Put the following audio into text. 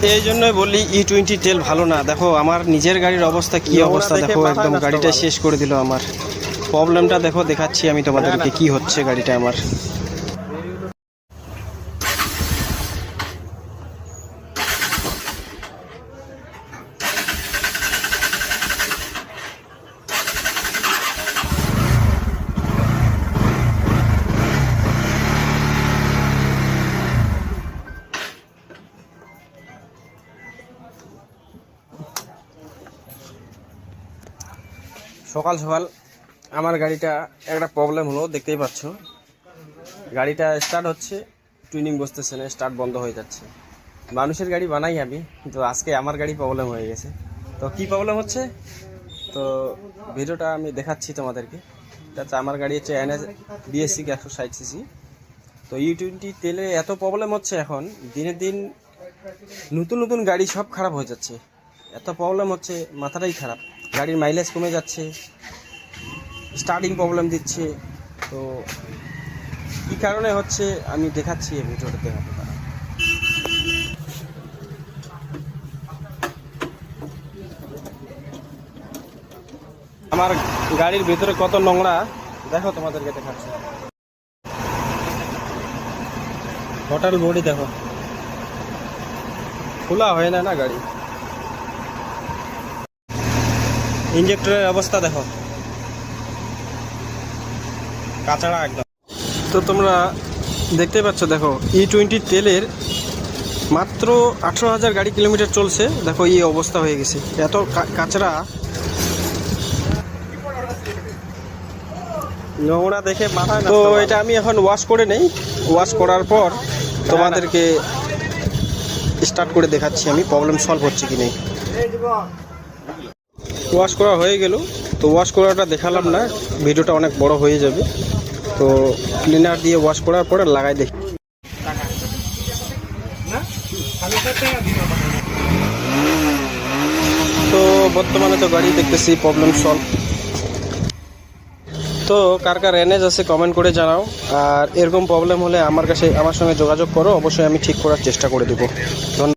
এই জন্যই বলি E20 তেল ভালো না। দেখো আমার নিজের গাড়ির অবস্থা কি অবস্থা, দেখো একদম গাড়িটা শেষ করে দিল আমার। প্রবলেমটা দেখো, দেখাচ্ছি আমি তোমাদেরকে কি হচ্ছে গাড়িটা আমার। সকাল সকাল আমার গাড়িটা একটা প্রবলেম হলো, দেখতেই পাচ্ছ। গাড়িটা স্টার্ট হচ্ছে, টুইনিং বসতেছে না, স্টার্ট বন্ধ হয়ে যাচ্ছে। মানুষের গাড়ি বানাই আমি, কিন্তু আজকে আমার গাড়ি প্রবলেম হয়ে গেছে। তো কি প্রবলেম হচ্ছে, তো ভিডিওটা আমি দেখাচ্ছি তোমাদেরকে। এটা হচ্ছে আমার গাড়ি, হচ্ছে NS BSC 160cc। তো E20 তেলে এত প্রবলেম হচ্ছে এখন, দিনের দিন নতুন নতুন গাড়ি সব খারাপ হয়ে যাচ্ছে। এত প্রবলেম হচ্ছে, মাথাটাই খারাপ। গাড়ির মাইলেজ কমে যাচ্ছে, স্টার্টিং প্রবলেম দিচ্ছে। তো কী কারণে হচ্ছে আমি দেখাচ্ছি এই ভিডিওটা, দেখাতে পারা। আমার গাড়ির ভিতরে কত নোংরা দেখো, তোমাদেরকে দেখাচ্ছি। হোটেল বডি দেখো, খোলা হয় না গাড়ি। ইঞ্জেক্টরের অবস্থা দেখো, কাঁচড়া একদম। তো তোমরা দেখতে পাচ্ছ, দেখো E20 তেলের মাত্র 18,000 গাড়ি কিলোমিটার চলছে, দেখো এই অবস্থা হয়ে গেছে, এত কাঁচড়া নোংরা দেখে মাথায়। তো এটা আমি এখন ওয়াশ করে নেই, ওয়াশ করার পর তোমাদেরকে স্টার্ট করে দেখাচ্ছি আমি প্রবলেম সলভ হচ্ছে কি নেই। ওয়াশ করা হয়ে গেল, তো ওয়াশ করাটা দেখালাম না, ভিডিওটা অনেক বড় হয়ে যাবে। তো ক্লিনার দিয়ে ওয়াশ করার পরে লাগাই দেখি। তো বর্তমানে তো গাড়ি দেখতেছি প্রবলেম সলভ। তো কার কার NS আছে কমেন্ট করে জানাও, আর এরকম প্রবলেম হলে আমার সঙ্গে যোগাযোগ করো, অবশ্যই আমি ঠিক করার চেষ্টা করে দেবো। ধন্যবাদ।